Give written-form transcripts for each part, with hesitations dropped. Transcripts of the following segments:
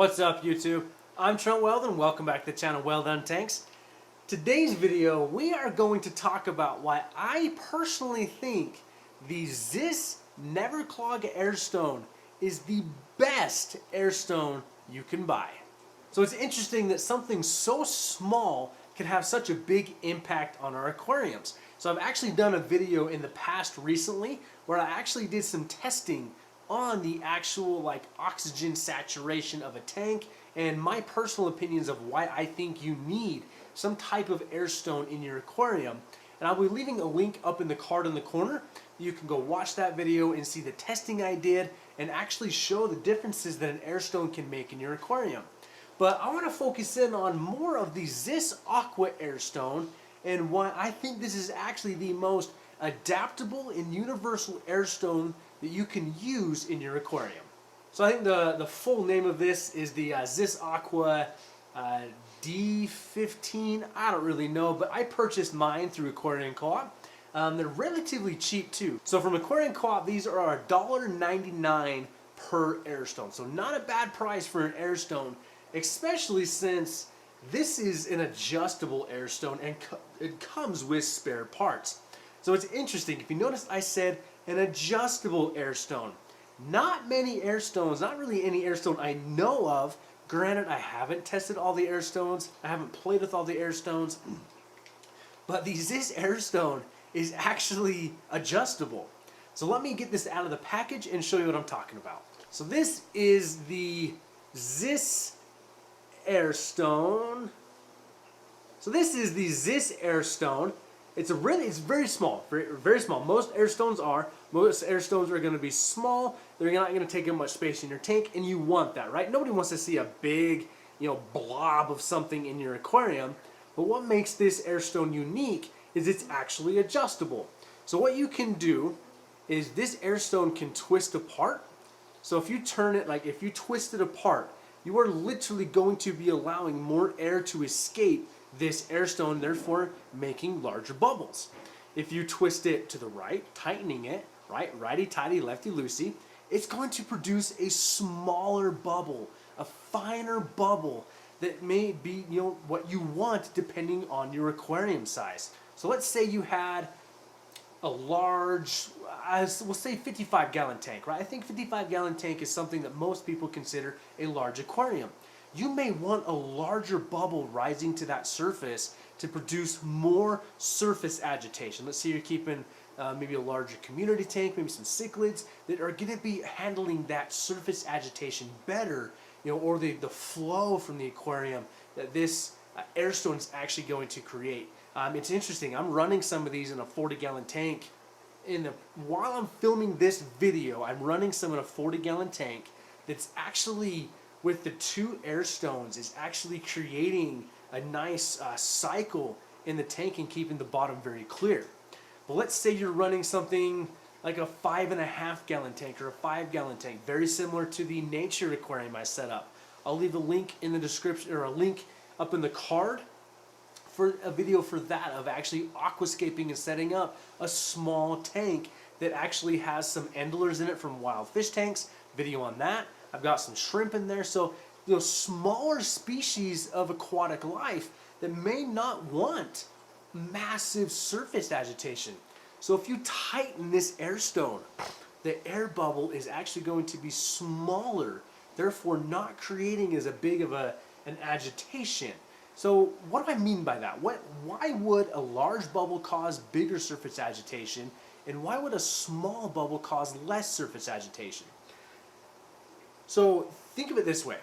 What's up YouTube? I'm Trent Wel-Don. Welcome back to the channel Well-Done Tanks. Today's video we are going to talk about why I personally think the Ziss Never Clog Airstone is the best airstone you can buy. So it's interesting that something so small can have such a big impact on our aquariums. So I've actually done a video in the past recently where I actually did some testing on the actual oxygen saturation of a tank and my personal opinions of why I think you need some type of airstone in your aquarium. And I'll be leaving a link up in the card in the corner. You can go watch that video and see the testing I did and actually show the differences that an airstone can make in your aquarium. But I want to focus in on more of the Ziss Aqua Airstone and why I think this is actually the most adaptable and universal airstone that you can use in your aquarium. So I think the full name of this is the Ziss Aqua D15. I don't really know, but I purchased mine through Aquarium Co-Op. They're relatively cheap too. So from Aquarium Co-Op, these are $1.99 per airstone. So not a bad price for an airstone, especially since this is an adjustable airstone and it comes with spare parts. So it's interesting, if you notice I said an adjustable airstone. Not many airstones, not really any airstone I know of. Granted, I haven't tested all the airstones, I haven't played with all the airstones, but the Ziss airstone is actually adjustable. So let me get this out of the package and show you what I'm talking about. So this is the Ziss airstone. So this is the Ziss airstone. It's very small, very small. Most airstones are going to be small. They're not going to take up much space in your tank, and you want that, right? Nobody wants to see a big, blob of something in your aquarium. But what makes this airstone unique is it's actually adjustable. So what you can do is this airstone can twist apart. So if you turn it, if you twist it apart, you are literally going to be allowing more air to escape this airstone, therefore making larger bubbles. If you twist it to the right, tightening it, right, righty-tighty, lefty-loosey, it's going to produce a smaller bubble, a finer bubble that may be, what you want depending on your aquarium size. So let's say you had a large, we'll say 55-gallon tank, right? I think 55-gallon tank is something that most people consider a large aquarium. You may want a larger bubble rising to that surface to produce more surface agitation. Let's say you're keeping maybe a larger community tank, maybe some cichlids that are going to be handling that surface agitation better, or the flow from the aquarium that this airstone is actually going to create. It's interesting. I'm running some of these in a 40-gallon tank. While I'm filming this video, I'm running some in a 40-gallon tank that's actually, with the two airstones, is actually creating a nice cycle in the tank and keeping the bottom very clear. But let's say you're running something like a 5.5-gallon tank or a 5-gallon tank, very similar to the nature aquarium I set up. I'll leave a link in the description, or a link up in the card for a video for that, of actually aquascaping and setting up a small tank that actually has some endlers in it from wild fish tanks. Video on that. I've got some shrimp in there. So smaller species of aquatic life that may not want massive surface agitation. So if you tighten this airstone, the air bubble is actually going to be smaller, therefore not creating as a big of an agitation. So what do I mean by that? Why would a large bubble cause bigger surface agitation, and why would a small bubble cause less surface agitation? So think of it this way.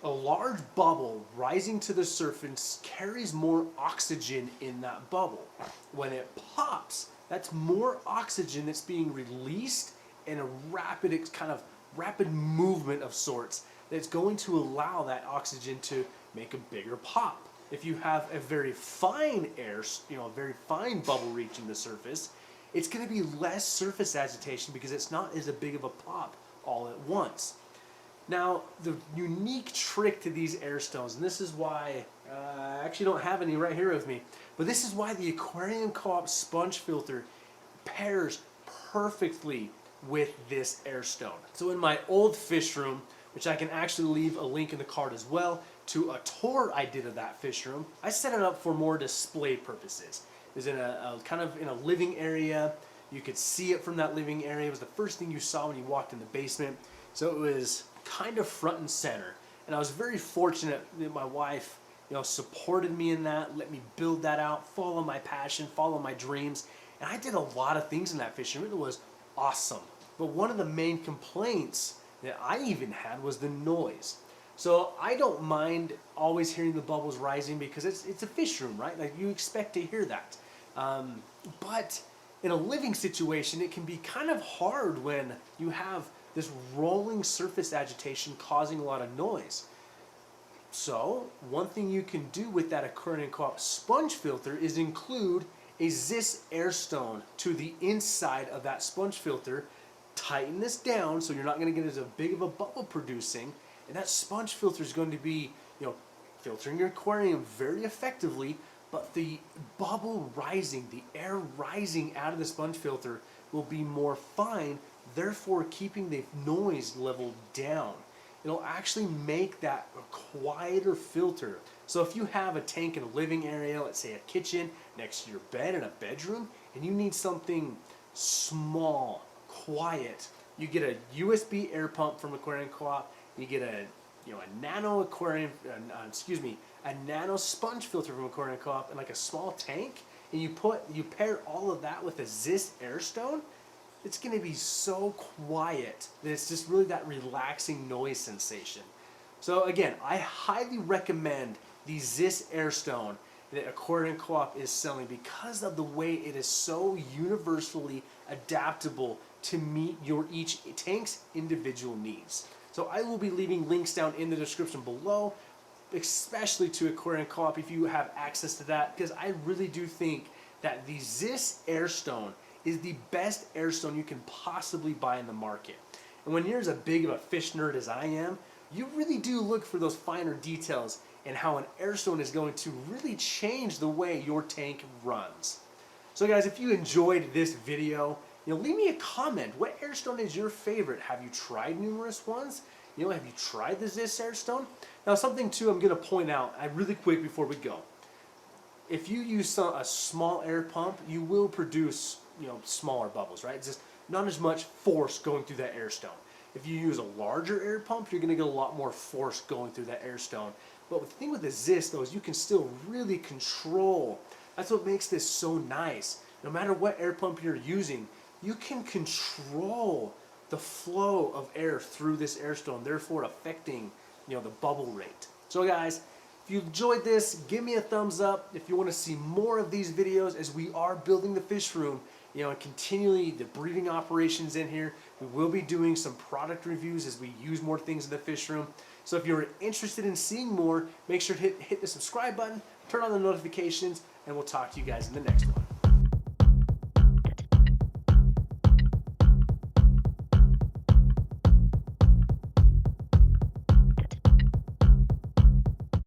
A large bubble rising to the surface carries more oxygen in that bubble. When it pops, that's more oxygen that's being released in a rapid movement of sorts that's going to allow that oxygen to make a bigger pop. If you have a very fine a very fine bubble reaching the surface, it's going to be less surface agitation because it's not as big of a pop all at once. Now, the unique trick to these airstones, and this is why I actually don't have any right here with me, but this is why the Aquarium Co-Op sponge filter pairs perfectly with this airstone. So in my old fish room, which I can actually leave a link in the card as well, to a tour I did of that fish room. I set it up for more display purposes. It was in a kind of in a living area. You could see it from that living area. It was the first thing you saw when you walked in the basement. So it was kind of front and center. And I was very fortunate that my wife, supported me in that, let me build that out, follow my passion, follow my dreams. And I did a lot of things in that fish room. It was awesome. But one of the main complaints that I even had was the noise. So I don't mind always hearing the bubbles rising because it's a fish room, right? Like you expect to hear that. But in a living situation, it can be kind of hard when you have this rolling surface agitation causing a lot of noise. So one thing you can do with that Aquarium Co-Op sponge filter is include a Ziss Airstone to the inside of that sponge filter. Tighten this down so you're not going to get as big of a bubble producing, and that sponge filter is going to be, filtering your aquarium very effectively. But the bubble rising, the air rising out of the sponge filter will be more fine, therefore keeping the noise level down. It'll actually make that a quieter filter. So if you have a tank in a living area, let's say a kitchen next to your bed in a bedroom, and you need something small, quiet, you get a USB air pump from Aquarium Co-Op, you get a nano aquarium, a nano sponge filter from Aquarium Co-Op, and like a small tank, and you pair all of that with a Ziss Airstone, it's going to be so quiet that it's just really that relaxing noise sensation. So again, I highly recommend the Ziss Airstone that Aquarium Co-Op is selling because of the way it is so universally adaptable to meet your each tank's individual needs. So I will be leaving links down in the description below, especially to Aquarium Co-Op if you have access to that, because I really do think that the Ziss Airstone is the best Airstone you can possibly buy in the market. And when you're as big of a fish nerd as I am, you really do look for those finer details and how an Airstone is going to really change the way your tank runs. So guys, if you enjoyed this video, leave me a comment. What Airstone is your favorite? Have you tried numerous ones? Have you tried the Ziss Airstone? Now something too I'm going to point out really quick before we go. If you use a small air pump, you will produce smaller bubbles, right? It's just not as much force going through that Airstone. If you use a larger air pump, you're going to get a lot more force going through that Airstone. But the thing with the Ziss though is you can still really control. That's what makes this so nice. No matter what air pump you're using, you can control the flow of air through this Airstone, therefore affecting the bubble rate. So guys, if you enjoyed this, give me a thumbs up. If you want to see more of these videos as we are building the fish room, and continually the breeding operations in here, we will be doing some product reviews as we use more things in the fish room. So if you're interested in seeing more, make sure to hit the subscribe button, turn on the notifications, and we'll talk to you guys in the next one.